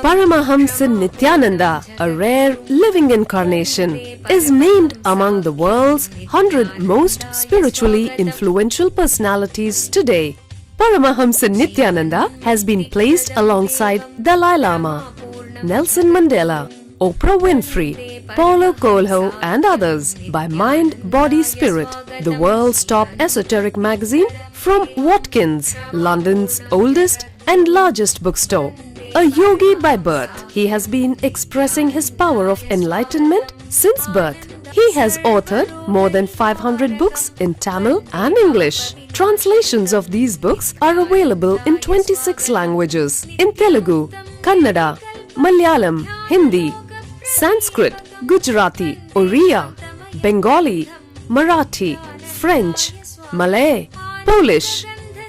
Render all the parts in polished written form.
Paramahamsa Nityananda, a rare living incarnation, is named among the world's 100 most spiritually influential personalities today. Paramahamsa Nityananda has been placed alongside Dalai Lama, Nelson Mandela, Oprah Winfrey, Paulo Coelho and others by Mind, Body, Spirit, the world's top esoteric magazine from Watkins, London's oldest and largest bookstore. A yogi by birth, he has been expressing his power of enlightenment since birth. He has authored more than 500 books in Tamil and English. Translations of these books are available in 26 languages in Telugu, Kannada, Malayalam, Hindi, Sanskrit, Gujarati, Oriya, Bengali, Marathi, French, Malay, Polish,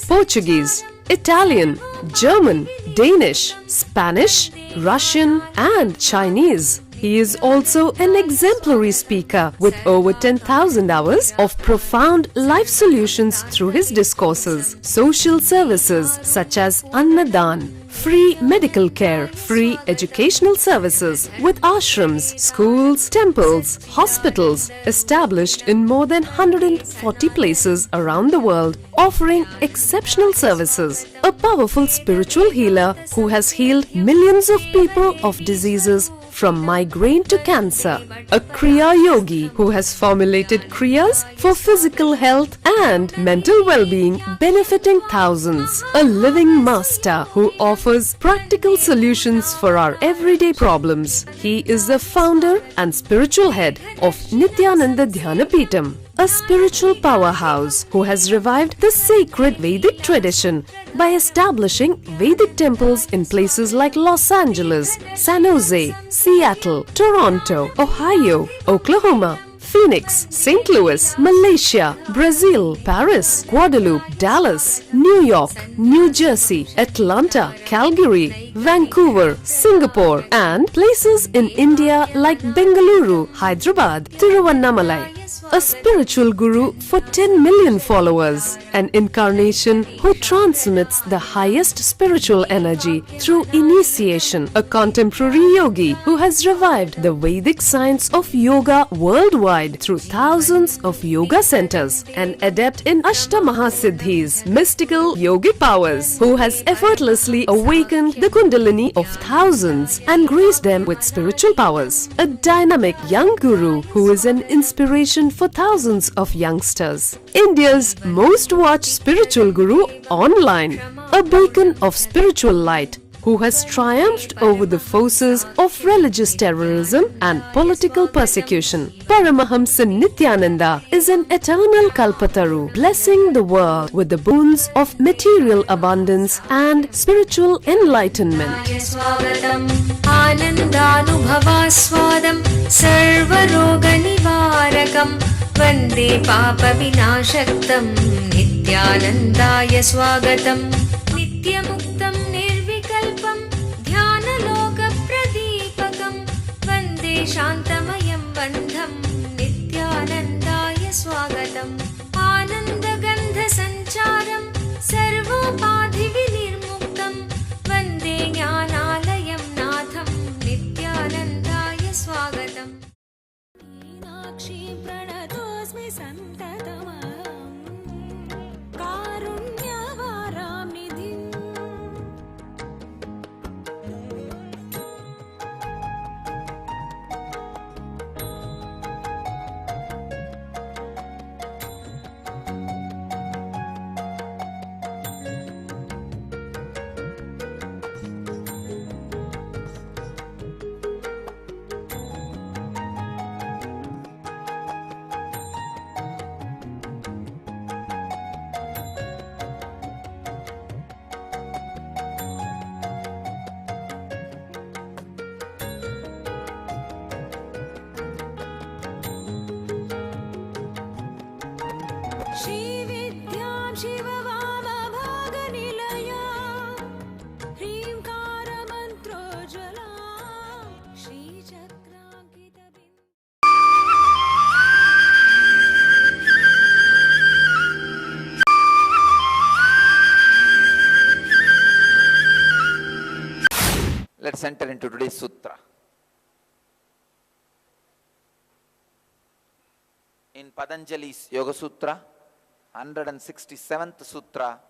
Portuguese, Italian, German, Danish, Spanish, Russian and Chinese. He is also an exemplary speaker with over 10,000 hours of profound life solutions through his discourses. Social services such as Annadan, free medical care, free educational services with ashrams, schools, temples, hospitals established in more than 140 places around the world, offering exceptional services. A powerful spiritual healer who has healed millions of people of diseases from migraine to cancer. A Kriya Yogi who has formulated Kriyas for physical health and mental well-being, benefiting thousands. A living master who offers practical solutions for our everyday problems. He is the founder and spiritual head of Nityananda Dhyanapitham, a spiritual powerhouse who has revived the sacred Vedic tradition by establishing Vedic temples in places like Los Angeles, San Jose, Seattle, Toronto, Ohio, Oklahoma, Phoenix, St. Louis, Malaysia, Brazil, Paris, Guadeloupe, Dallas, New York, New Jersey, Atlanta, Calgary, Vancouver, Singapore, and places in India like Bengaluru, Hyderabad, Tiruvannamalai. A spiritual guru for 10 million followers, an incarnation who transmits the highest spiritual energy through initiation, a contemporary yogi who has revived the Vedic science of yoga worldwide through thousands of yoga centers, an adept in Ashtamahasiddhis, mystical yogic powers, who has effortlessly awakened the Kundalini of thousands and graced them with spiritual powers, a dynamic young guru who is an inspiration for thousands of youngsters. India's most watched spiritual guru online, a beacon of spiritual light who has triumphed over the forces of religious terrorism and political persecution. Paramahamsa Nityananda is an eternal Kalpataru, blessing the world with the boons of material abundance and spiritual enlightenment. Anandanubhavaswadam sarvaroganivarakam Vande Papa Vinashaktam Nityanandaya Swagatam Nityamuktam Nirvikalpam Dhyana Pradipakam Vande Shantamayam Bandham Nityanandaya Swagatam Ananda Gandha Sancharam Sarvopadhi Vinirmuktam Vande Jnanalayam Natham Nityanandaya Swagatam Let's enter into today's sutra. In Patanjali's Yoga Sutra, 167th Sutra,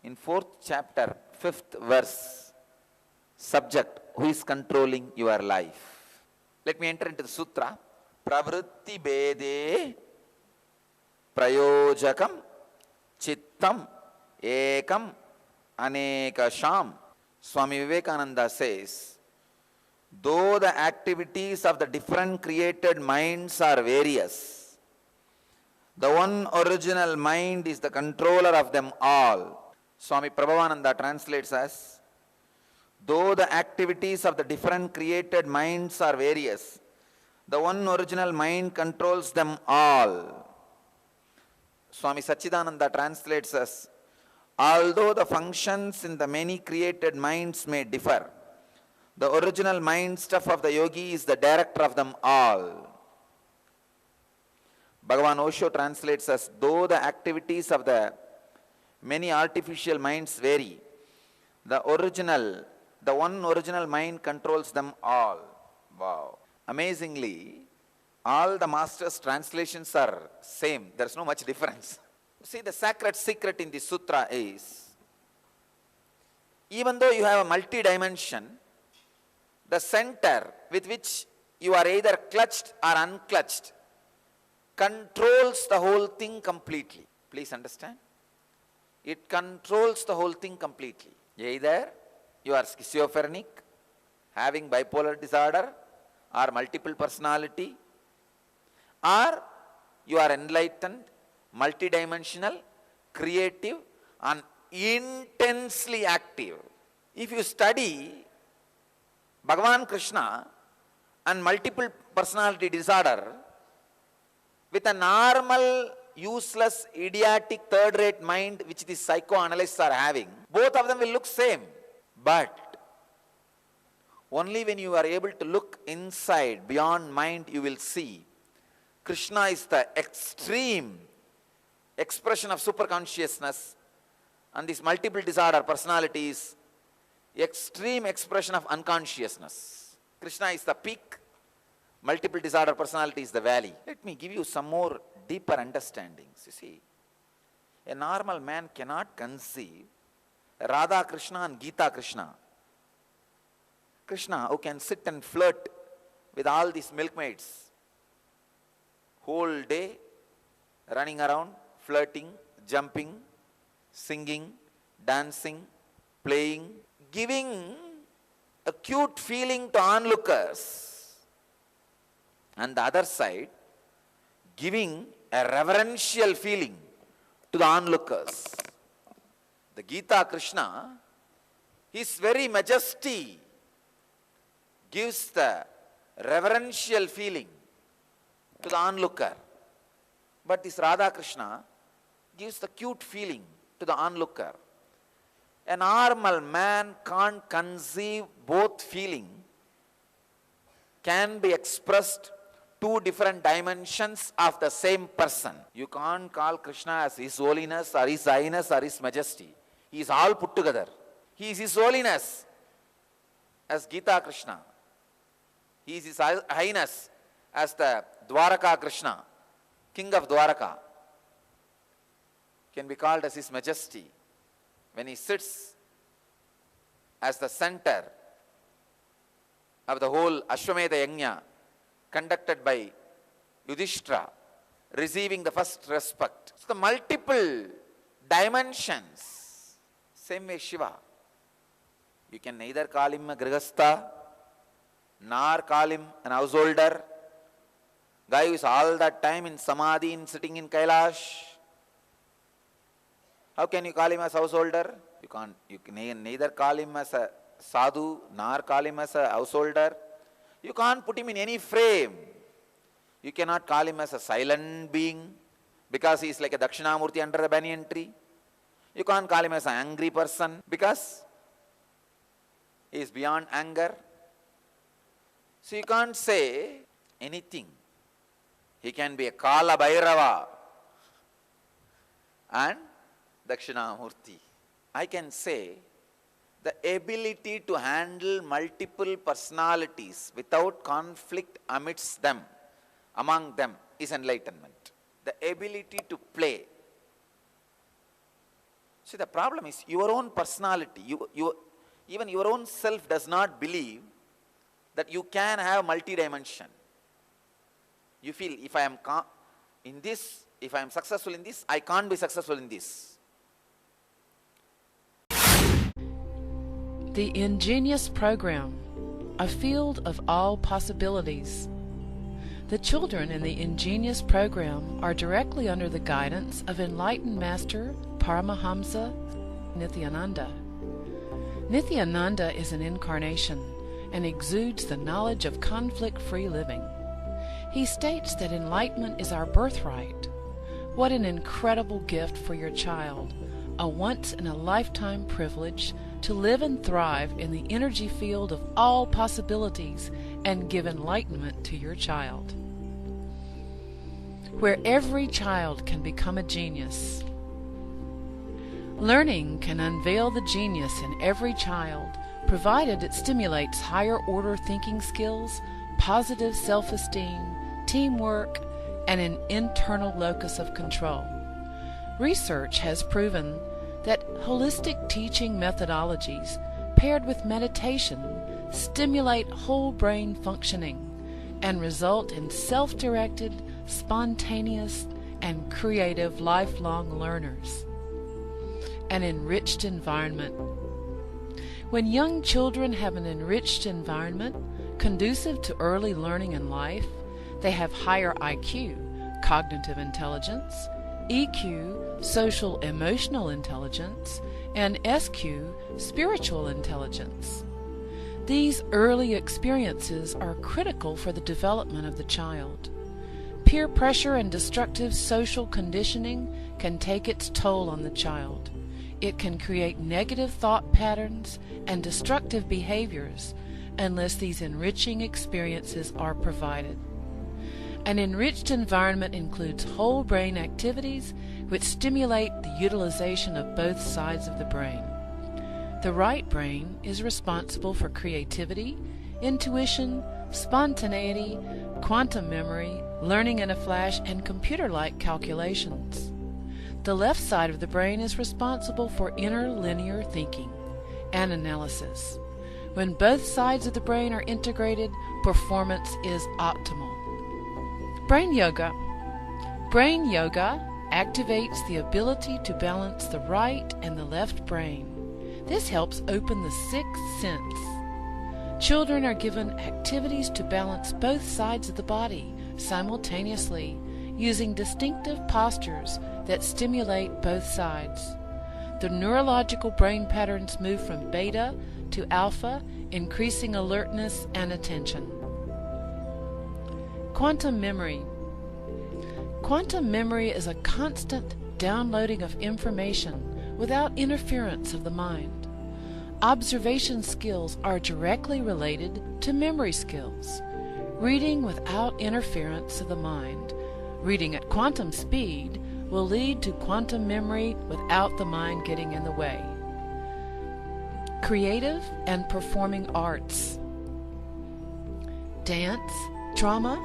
in 4th chapter, 5th verse, subject, who is controlling your life? Let me enter into the Sutra. Pravritti Bede Prayojakam Chittam Ekam Anekasham. Swami Vivekananda says, though the activities of the different created minds are various, the one original mind is the controller of them all. Swami Prabhavananda translates as, though the activities of the different created minds are various, the one original mind controls them all. Swami Sachidananda translates as, although the functions in the many created minds may differ, the original mind stuff of the yogi is the director of them all. Bhagavan Osho translates as, though the activities of the many artificial minds vary, the one original mind controls them all. Wow. Amazingly, all the masters' translations are same. There's no much difference. See, the sacred secret in the sutra is, even though you have a multi-dimension, the center with which you are either clutched or unclutched controls the whole thing completely. Please understand? It controls the whole thing completely. Either you are schizophrenic, having bipolar disorder, or multiple personality, or you are enlightened, multidimensional, creative, and intensely active. If you study Bhagavan Krishna and multiple personality disorder with a normal, useless, idiotic, third-rate mind which the psychoanalysts are having, both of them will look same. But only when you are able to look inside, beyond mind, you will see Krishna is the extreme expression of superconsciousness, and this multiple disorder personality is extreme expression of unconsciousness. Krishna is the peak, multiple disorder personality is the valley. Let me give you some more deeper understandings. You see, a normal man cannot conceive Radha Krishna and Gita Krishna. Krishna, who can sit and flirt with all these milkmaids whole day, running around, flirting, jumping, singing, dancing, playing, giving a cute feeling to onlookers. And the other side, giving a reverential feeling to the onlookers. The Gita Krishna, his very majesty gives the reverential feeling to the onlooker. But this Radha Krishna gives the cute feeling to the onlooker. A normal man can't conceive both feeling can be expressed two different dimensions of the same person. You can't call Krishna as His Holiness or His Highness or His Majesty. He is all put together. He is His Holiness as Gita Krishna. He is His Highness as the Dwaraka Krishna, King of Dwaraka. Can be called as His Majesty when He sits as the center of the whole Ashwamedha Yajna conducted by Yudhishthira, receiving the first respect. So the multiple dimensions, same way Shiva. You can neither call him a Grihastha, nor call him an householder, guy who is all that time in Samadhi and sitting in Kailash. How can you call him as householder? You can't. You can neither call him as a sadhu, nor call him as a householder. You can't put him in any frame. You cannot call him as a silent being because he is like a Dakshinamurti under the banyan tree. You can't call him as an angry person because he is beyond anger. So you can't say anything. He can be a Kala Bhairava and Dakshinamurti. I can say the ability to handle multiple personalities without conflict amidst them, among them, is enlightenment. The ability to play. See, the problem is your own personality, even your own self does not believe that you can have multi-dimension. You feel, if I am in this, if I am successful in this, I can't be successful in this. The Ingenious Program, a field of all possibilities. The children in the Ingenious Program are directly under the guidance of enlightened Master Paramahamsa Nityananda. Nityananda is an incarnation and exudes the knowledge of conflict-free living. He states that enlightenment is our birthright. What an incredible gift for your child, a once-in-a-lifetime privilege to live and thrive in the energy field of all possibilities and give enlightenment to your child. Where every child can become a genius. Learning can unveil the genius in every child, provided it stimulates higher-order thinking skills, positive self-esteem, teamwork, and an internal locus of control. Research has proven that holistic teaching methodologies paired with meditation stimulate whole brain functioning and result in self-directed, spontaneous, and creative lifelong learners. An enriched environment. When young children have an enriched environment conducive to early learning in life, they have higher IQ, cognitive intelligence, EQ, social emotional intelligence, and SQ, spiritual intelligence. These early experiences are critical for the development of the child. Peer pressure and destructive social conditioning can take its toll on the child. It can create negative thought patterns and destructive behaviors unless these enriching experiences are provided. An enriched environment includes whole brain activities which stimulate the utilization of both sides of the brain. The right brain is responsible for creativity, intuition, spontaneity, quantum memory, learning in a flash, and computer-like calculations. The left side of the brain is responsible for inner linear thinking and analysis. When both sides of the brain are integrated, performance is optimal. Brain yoga. Brain yoga activates the ability to balance the right and the left brain. This helps open the sixth sense. Children are given activities to balance both sides of the body simultaneously, using distinctive postures that stimulate both sides. The neurological brain patterns move from beta to alpha, increasing alertness and attention. Quantum memory. Quantum memory is a constant downloading of information without interference of the mind. Observation skills are directly related to memory skills. Reading without interference of the mind, reading at quantum speed, will lead to quantum memory without the mind getting in the way. Creative and performing arts. Dance, drama,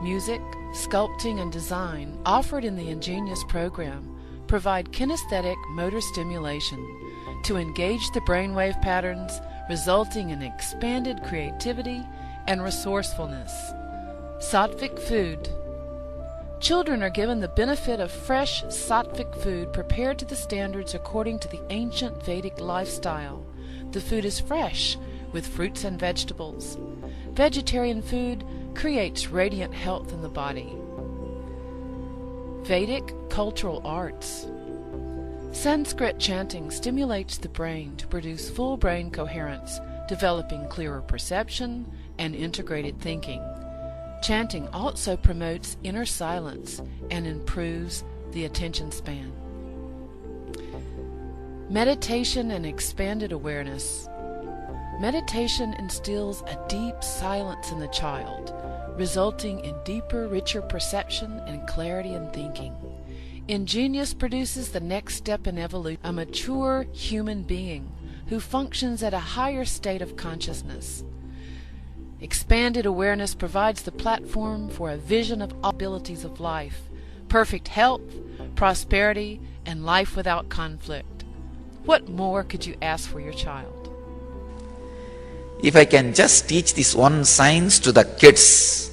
music, sculpting, and design offered in the Ingenious Program provide kinesthetic motor stimulation to engage the brainwave patterns, resulting in expanded creativity and resourcefulness. Sattvic food. Children are given the benefit of fresh sattvic food prepared to the standards according to the ancient Vedic lifestyle. The food is fresh, with fruits and vegetables. Vegetarian food creates radiant health in the body. Vedic cultural arts. Sanskrit chanting stimulates the brain to produce full brain coherence, developing clearer perception and integrated thinking. Chanting also promotes inner silence and improves the attention span. Meditation and expanded awareness. Meditation instills a deep silence in the child, resulting in deeper, richer perception and clarity in thinking. Ingenious produces the next step in evolution, a mature human being who functions at a higher state of consciousness. Expanded awareness provides the platform for a vision of all abilities of life, perfect health, prosperity, and life without conflict. What more could you ask for your child? If I can just teach this one science to the kids,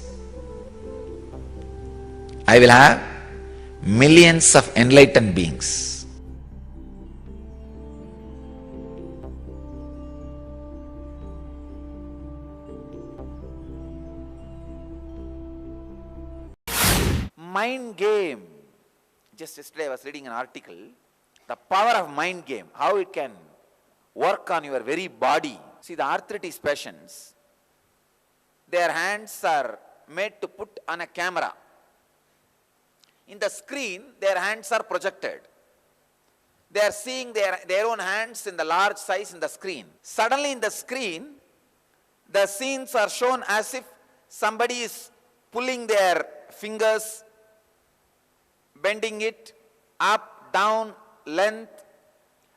I will have millions of enlightened beings. Mind game. Just yesterday I was reading an article, the power of mind game, how it can work on your very body. See, the arthritis patients, their hands are made to put on a camera. In the screen, their hands are projected. They are seeing their own hands in the large size in the screen. Suddenly in the screen, the scenes are shown as if somebody is pulling their fingers, bending it up, down, length,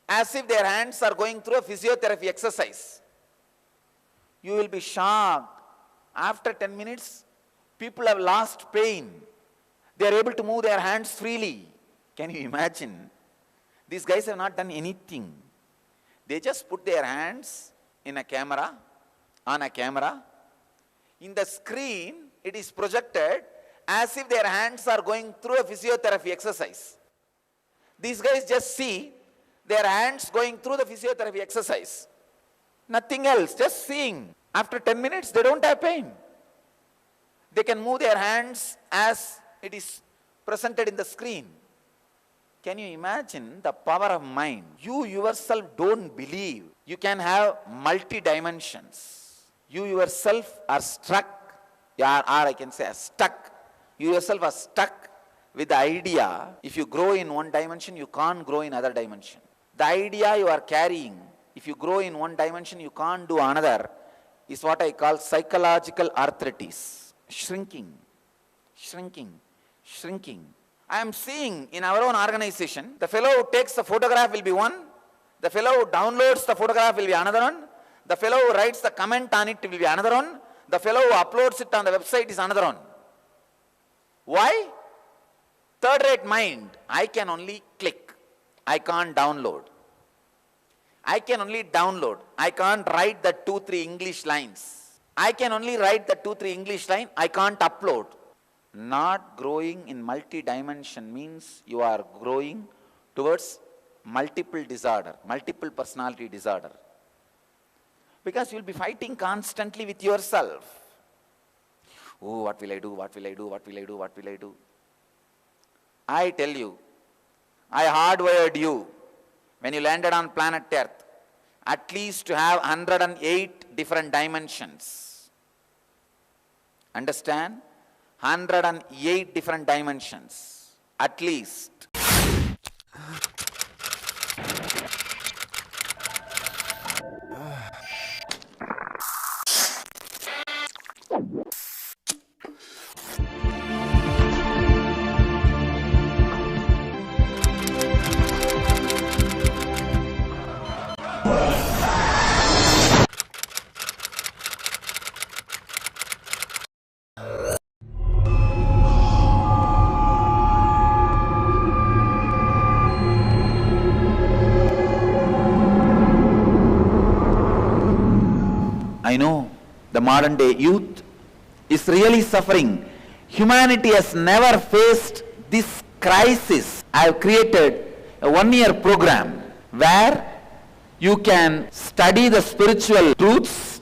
as if their hands are going through a physiotherapy exercise. You will be shocked. After 10 minutes, people have lost pain. They are able to move their hands freely. Can you imagine? These guys have not done anything. They just put their hands in a camera, on a camera. In the screen, it is projected as if their hands are going through a physiotherapy exercise. These guys just see their hands going through the physiotherapy exercise. Nothing else, just seeing. After 10 minutes, they don't have pain. They can move their hands as it is presented in the screen. Can you imagine the power of mind? You yourself don't believe you can have multi-dimensions. You yourself are struck, or I can say stuck. You yourself are stuck with the idea, if you grow in one dimension, you can't grow in other dimension. The idea you are carrying, if you grow in one dimension, you can't do another, is what I call psychological arthritis. Shrinking, shrinking, shrinking. I am seeing in our own organization, the fellow who takes the photograph will be one, the fellow who downloads the photograph will be another one, the fellow who writes the comment on it will be another one, the fellow who uploads it on the website is another one. Why? Third-rate mind. I can only click. I can't download. I can only download. I can't write the 2-3 English lines. I can only write the 2-3 English line. I can't upload. Not growing in multi-dimension means you are growing towards multiple disorder, multiple personality disorder. Because you will be fighting constantly with yourself. Oh, what will I do? What will I do? What will I do? What will I do? I tell you, I hardwired you when you landed on planet Earth at least to have 108 different dimensions. Understand? 108 different dimensions, at least. I know the modern day youth is really suffering. Humanity has never faced this crisis. I have created a 1-year program where you can study the spiritual truths.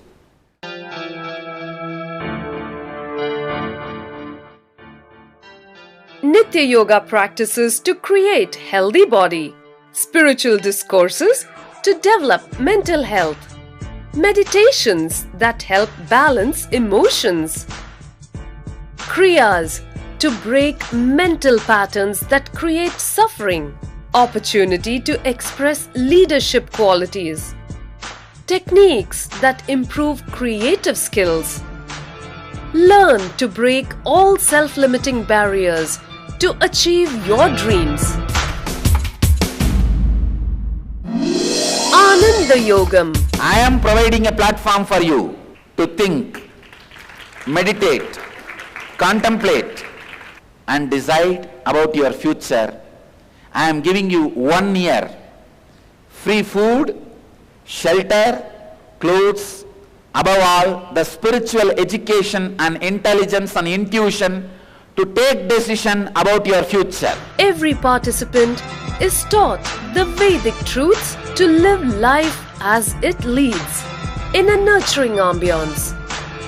Nitya Yoga practices to create healthy body. Spiritual discourses to develop mental health. Meditations that help balance emotions. Kriyas to break mental patterns that create suffering. Opportunity to express leadership qualities. Techniques that improve creative skills. Learn to break all self-limiting barriers to achieve your dreams. Anand Ananda Yogam. I am providing a platform for you to think, meditate, contemplate, and decide about your future. I am giving you 1 year free food, shelter, clothes, above all, the spiritual education and intelligence and intuition to take decision about your future. Every participant is taught the Vedic truths to live life as it leads, in a nurturing ambience,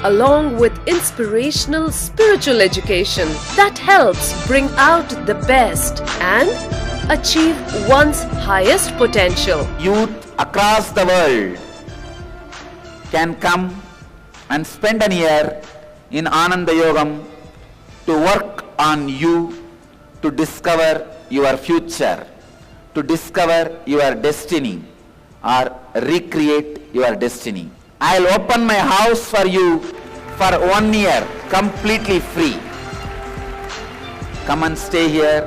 along with inspirational spiritual education that helps bring out the best and achieve one's highest potential. Youth across the world can come and spend an year in Ananda Yogam to work on you, to discover your future, to discover your destiny or recreate your destiny. I'll open my house for you for 1 year completely free. Come and stay here,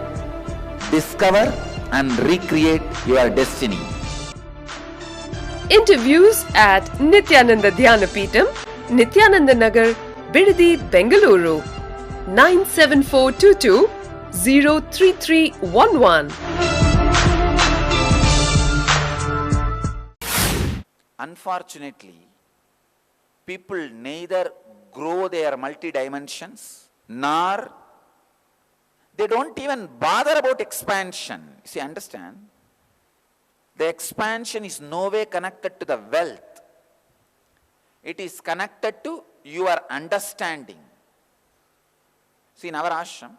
discover and recreate your destiny. Interviews at Nityananda Dhyanapitham, Nityananda Nagar, Bidadi, Bengaluru, 97422 03311. Unfortunately, people neither grow their multi-dimensions nor they don't even bother about expansion. See, understand? The expansion is no way connected to the wealth. It is connected to your understanding. See, in our ashram,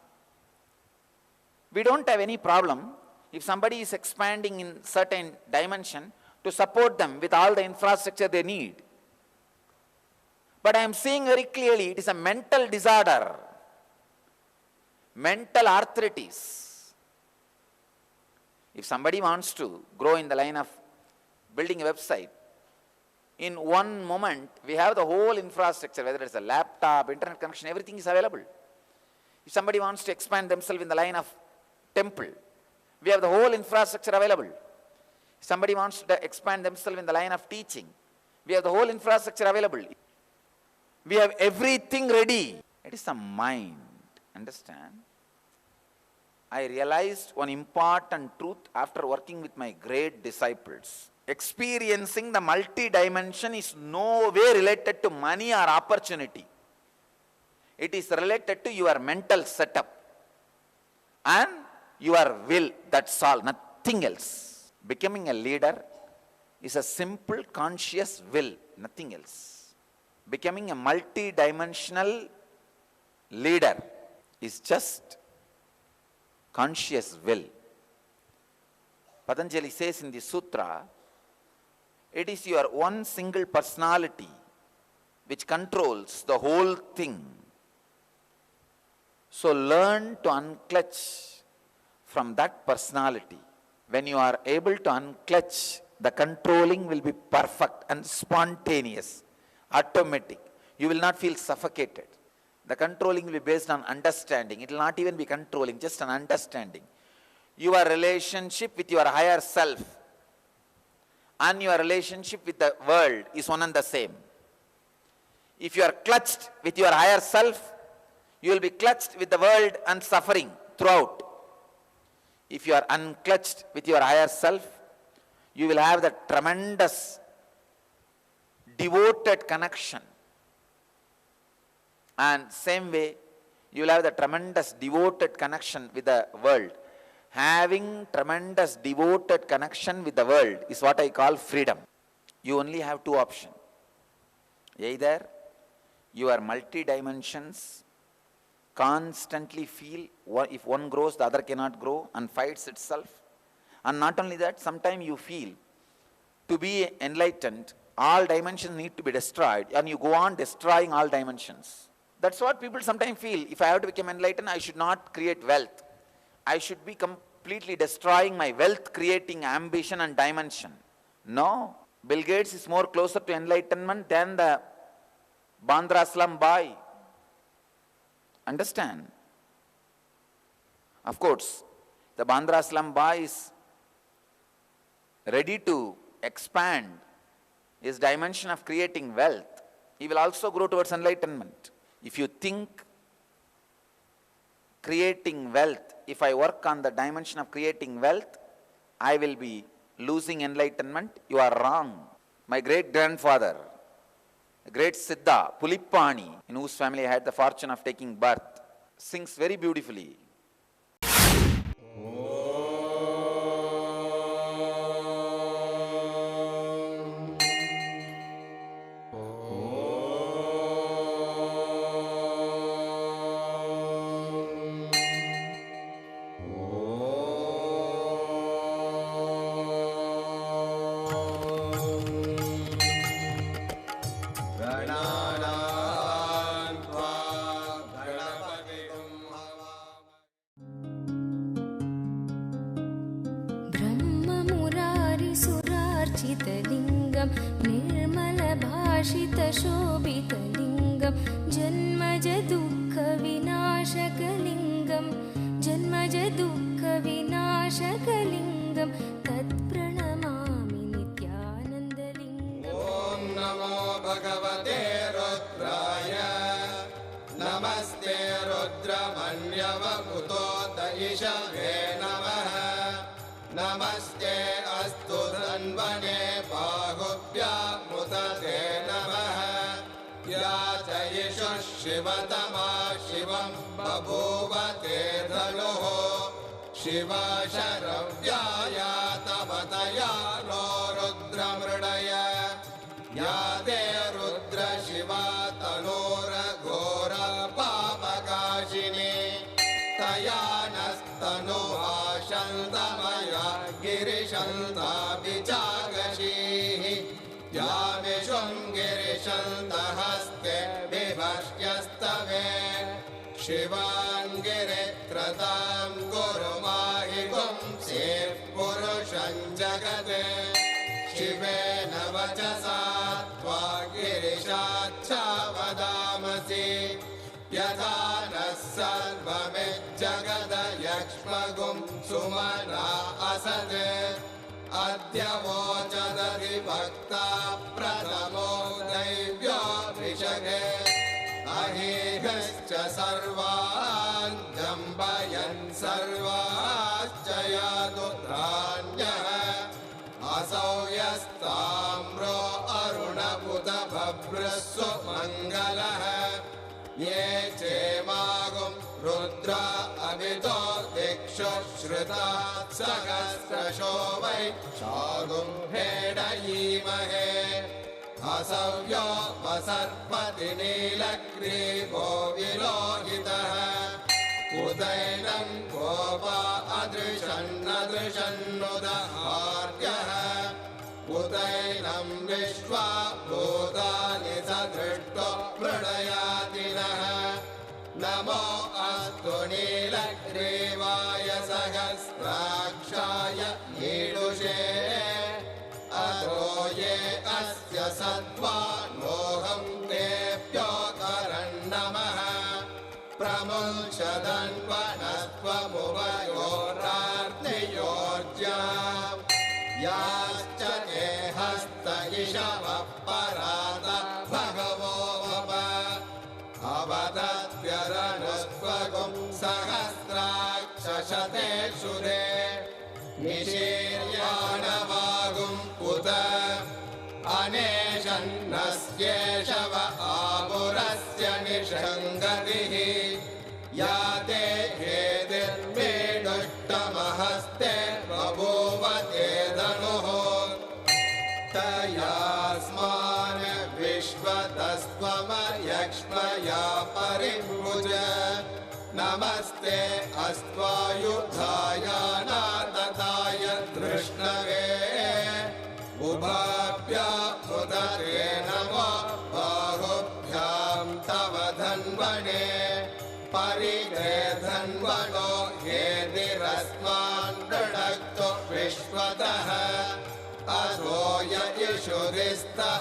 we don't have any problem if somebody is expanding in certain dimension to support them with all the infrastructure they need. But I am seeing very clearly it is a mental disorder, mental arthritis. If somebody wants to grow in the line of building a website, in one moment we have the whole infrastructure, whether it's a laptop, internet connection, everything is available. If somebody wants to expand themselves in the line of temple, we have the whole infrastructure available. If somebody wants to expand themselves in the line of teaching, we have the whole infrastructure available. We have everything ready. It is the mind. Understand? I realized one important truth after working with my great disciples. Experiencing the multi-dimension is no way related to money or opportunity. It is related to your mental setup and your will. That's all, nothing else. Becoming a leader is a simple conscious will, nothing else. Becoming a multi-dimensional leader is just conscious will. Patanjali says in the sutra, it is your one single personality which controls the whole thing. So learn to unclutch from that personality. When you are able to unclutch, the controlling will be perfect and spontaneous, automatic. You will not feel suffocated. The controlling will be based on understanding. It will not even be controlling, just an understanding. Your relationship with your higher self and your relationship with the world is one and the same. If you are clutched with your higher self, you will be clutched with the world and suffering throughout. If you are unclutched with your higher self, you will have the tremendous devoted connection. And same way, you will have the tremendous devoted connection with the world. Having tremendous devoted connection with the world is what I call freedom. You only have two options. Either your multi-dimensions constantly feel if one grows, the other cannot grow and fights itself. And not only that, sometimes you feel to be enlightened, all dimensions need to be destroyed, and you go on destroying all dimensions. That's what people sometimes feel. If I have to become enlightened, I should not create wealth. I should be completely destroying my wealth creating ambition and dimension. No. Bill Gates is more closer to enlightenment than the Bandra slum boy. Understand? Of course, the Bandra slum boy is ready to expand his dimension of creating wealth, he will also grow towards enlightenment. If you think creating wealth, if I work on the dimension of creating wealth, I will be losing enlightenment, you are wrong. My great-grandfather, the great Siddha, Pulippani, in whose family I had the fortune of taking birth, sings very beautifully. ब्रह्ममुरारिसुरार्चितलिङ्गं निर्मलभाषितशोभितलिङ्गं जन्मजदुःखविनाशकलिङ्गं जन्मजदुःखविनाशकलिङ्गं तत्प्रणमामि नित्यानन्दलिङ्गम्। ॐ नमो भगवते रुद्राय नमस्ते रुद्रमन्यवपुतो दयिषवे नमः नमस्ते अस्तु धन्वने बाहुभ्यामुदते नमः या च यशः शिवतमा शिवं बभूव ते धनुः शिवा शरव्याया तपतया नो रुद्रमृडय या ते रुद्र शिवा तनोरघोर पापकाशिनी तया नस्तनुभाषन्तमया गिरिशन्ताभिचागशीः या विश्वं गिरिशन्तहस्ते विभष्ट्यस्तवे शिवान् गिरित्रतां कुरु माहि पुंसेः पुरुषं जगते शिवेन वचसा त्वा गिरिशाच्छा वदामसि यथा नः सर्वमिज्जगदयक्ष्मगुं सुमना असत् अद्य वोचदधिभक्ता प्रथमो दैव्यो ऋषगे अहेहश्च सर्वान् जम्बयन् सर्वाश्च यादुत्राण्यः असौ यस्ताम्रो अरुणपुत भभ्रस्व मङ्गलः ये चेमागुं रुद्रा अभितो दिक्षु श्रुता सहस्रशो वै शागुं हेडयीमहे असव्यो वसर्पति नीलग्रीवो विलोहितः उदैनं गोपा अदृशन्नदृशन्नुदहार्यः उदैनं विश्वा भूतानि सदृष्टो मृडयाति नः नमो अस्तु नीलग्रीवाय सहस्राक्षाय ईडुषे अधो ये अस्य सत्त्वानोऽहं तेभ्यो करन्नमः प्रमुञ्चदन्वनस्त्वमुभयोरार्तियोर्ज्याम् याश्च ते हस्त इषवः परात भगवो वप अवदत्यरनुस्त्वगुं सहस्राक्षशतेषु ते निशीर्याणवागुं उत अनेशन्नस्येषव आपुरस्य निषङ्गतिः या ते हेतिर्मेडुष्टमहस्ते बभूव ते धनुः तयास्मान् विश्वतस्त्वमयक्ष्मया परिभुज नमस्ते अस्त्वायुधाय नातताय धृष्णवे उभाभ्यामुदते नमो बाहुभ्यां तव धन्वने परिते धन्वनो हेतिरस्मान् दृढक्तो विश्वतः असो ययिषुरिस्तवारे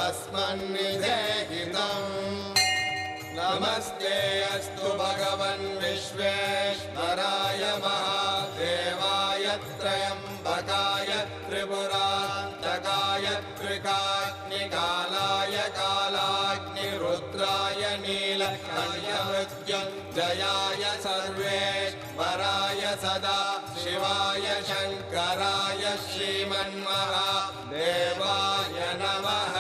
अस्मन्निधेहितम् नमस्ते अस्तु भगवन् विश्वेश्वराय महादेवाय त्र्यम्बकाय त्रिपुरा मृत्युञ्जयाय सर्वेश्वराय सदा शिवाय शङ्कराय श्रीमन्महादेवाय नमः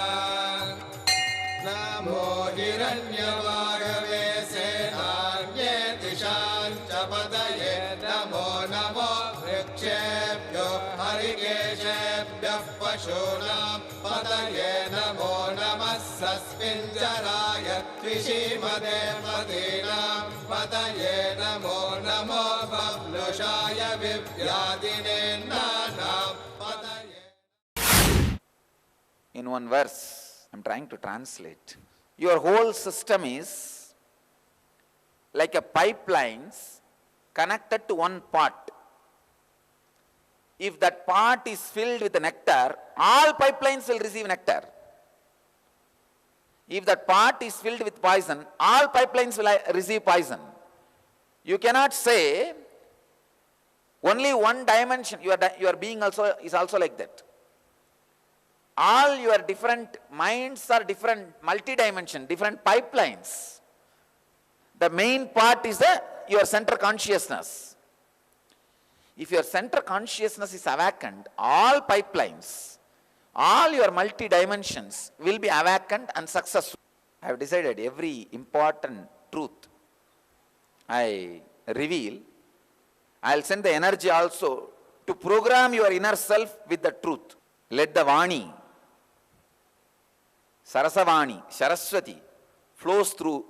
नमो हिरण्यवागवे सेनान्ये दिशां च पतये नमो नमो वृक्षेभ्यो हरिकेशेभ्यः पशूनां पतये नमो नमः सस्मिञ्जराय त्रिशीमदे पदीनां पतये नमो नमो बब्लुषाय विव्याधिने नानां पतये. In one verse, I'm trying to translate. Your whole system is like a pipelines connected to one pot. If that pot is filled with nectar, all pipelines will receive nectar. If that pot is filled with poison, all pipelines will receive poison. You cannot say only one dimension. Your being is also like that. All your different minds are different, multi-dimension, different pipelines. The main part is your center consciousness. If your center consciousness is awakened, all pipelines, all your multi-dimensions will be awakened and successful. I have decided every important truth I reveal, I will send the energy also to program your inner self with the truth. Let the Vani, Sarasavani, Saraswati flows through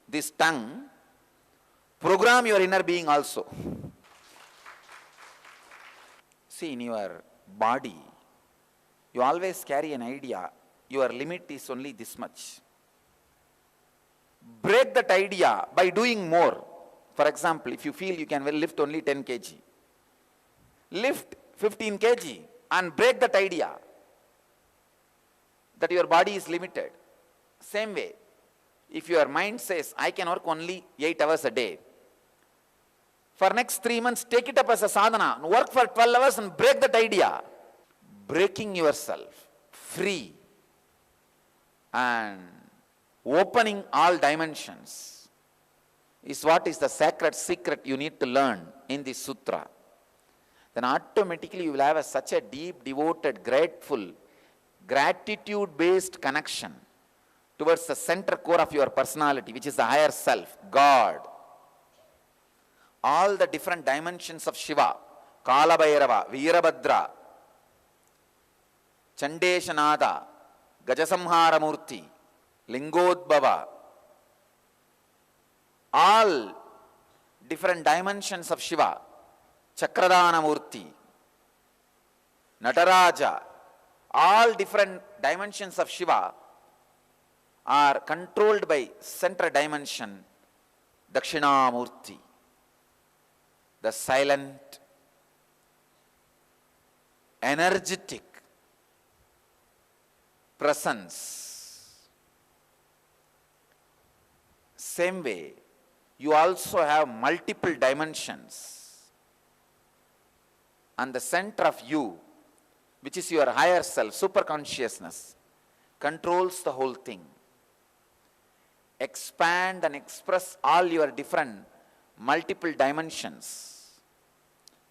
this tongue, program your inner being also. See, in your body, you always carry an idea, your limit is only this much. Break that idea by doing more. For example, if you feel you can lift only 10 kg, lift 15 kg and break that idea that your body is limited. Same way, if your mind says, I can work only 8 hours a day, for next 3 months, take it up as a sadhana, work for 12 hours and break that idea. Breaking yourself free and opening all dimensions is what is the sacred secret you need to learn in this sutra. Then automatically you will have such a deep, devoted, grateful, gratitude-based connection towards the center core of your personality, which is the higher self, God. All the different dimensions of Shiva, Kala Bhairava, Veerabhadra, Chandeshanada, Gajasamhara Murti, Lingodbhava, all different dimensions of Shiva, Chakradhana Murti, Nataraja, all different dimensions of Shiva are controlled by center dimension, Dakshinamurti, the silent, energetic presence. Same way, you also have multiple dimensions, and the center of you, which is your higher self, super consciousness, controls the whole thing. Expand and express all your different multiple dimensions.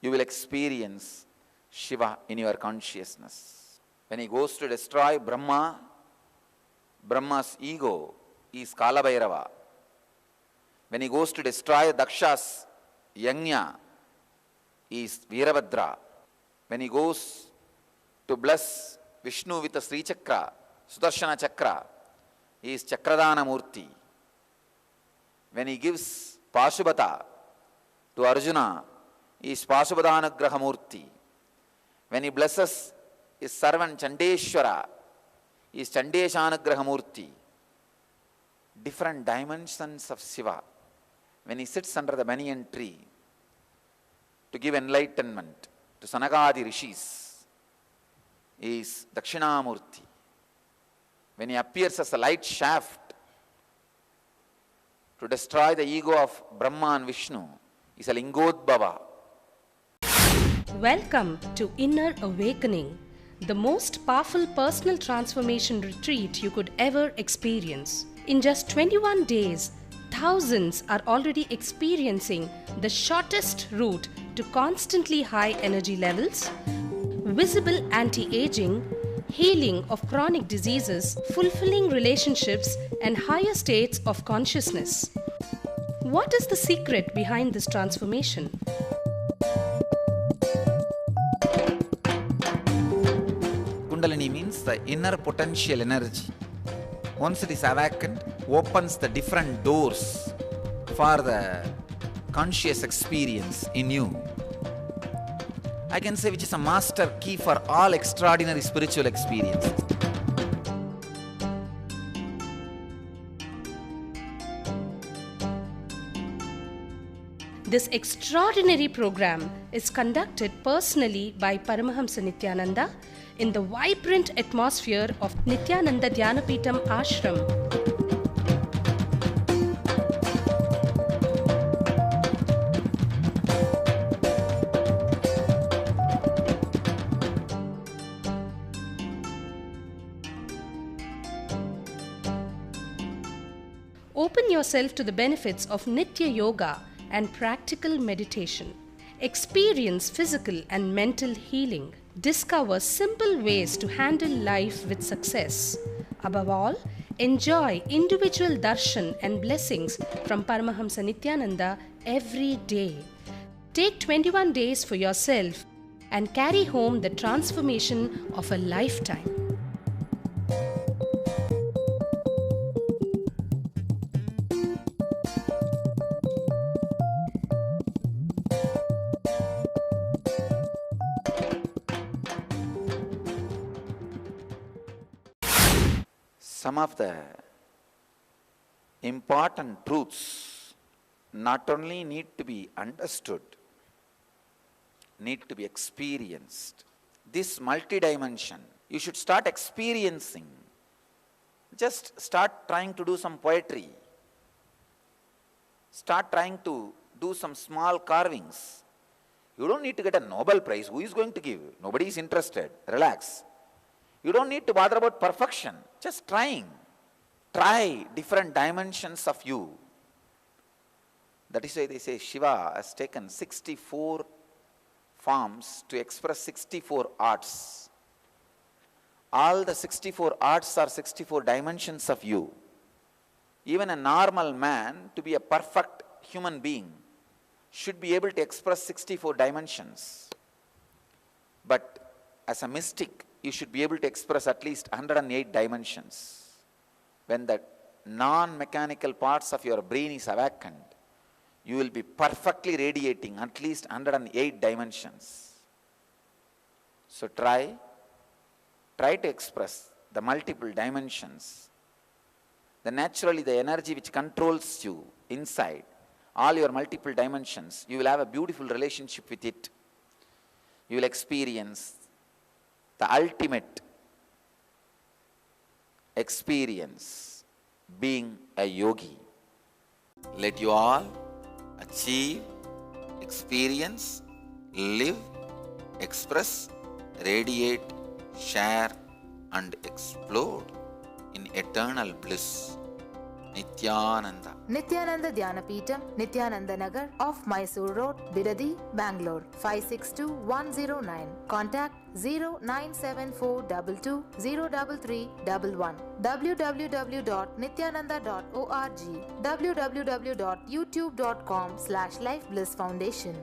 You will experience Shiva in your consciousness. When he goes to destroy Brahma, Brahma's ego is Kala Bhairava. When he goes to destroy Daksha's Yajna, is Veerabhadra. When he goes to bless Vishnu with the Sri Chakra, Sudarshana Chakra, he is Chakradhana Murti. When he gives Pashubhata to Arjuna, he is Pashubhadanagraha Murti. When he blesses his servant Chandeshwara, he is Chandeshanagraha Murti. Different dimensions of Shiva. When he sits under the banyan tree to give enlightenment to Sanagadi Rishis, he is Dakshinamurti. When he appears as a light shaft to destroy the ego of Brahma and Vishnu, he is a Lingodbhava. Welcome to Inner Awakening, the most powerful personal transformation retreat you could ever experience. In just 21 days, thousands are already experiencing the shortest route to constantly high energy levels, visible anti-aging, healing of chronic diseases, fulfilling relationships, and higher states of consciousness. What is the secret behind this transformation? Kundalini means the inner potential energy. Once it is awakened, opens the different doors for the conscious experience in you. I can say which is a master key for all extraordinary spiritual experiences. This extraordinary program is conducted personally by Paramahamsa Nityananda in the vibrant atmosphere of Nityananda Dhyanapitham Ashram. Open yourself to the benefits of Nitya Yoga and practical meditation. Experience physical and mental healing. Discover simple ways to handle life with success. Above all, enjoy individual darshan and blessings from Paramahamsa Nityananda every day. Take 21 days for yourself and carry home the transformation of a lifetime. Some of the important truths not only need to be understood, need to be experienced. This multidimension, you should start experiencing. Just start trying to do some poetry. Start trying to do some small carvings. You don't need to get a Nobel Prize. Who is going to give? Nobody is interested. Relax. You don't need to bother about perfection. Just trying. Try different dimensions of you. That is why they say Shiva has taken 64 forms to express 64 arts. All the 64 arts are 64 dimensions of you. Even a normal man, to be a perfect human being, should be able to express 64 dimensions. But as a mystic, you should be able to express at least 108 dimensions. When the non-mechanical parts of your brain is awakened, you will be perfectly radiating at least 108 dimensions. So try to express the multiple dimensions. Then naturally the energy which controls you inside, all your multiple dimensions, you will have a beautiful relationship with it. You will experience the ultimate experience, being a yogi. Let you all achieve, experience, live, express, radiate, share and explode in eternal bliss. Nityananda. Nityananda Dhyanapitham, Nityananda Nagar off Mysore Road, Bidadi, Bangalore 562109. Contact 097422033311. www.nityananda.org. www.youtube.com/Life Bliss Foundation.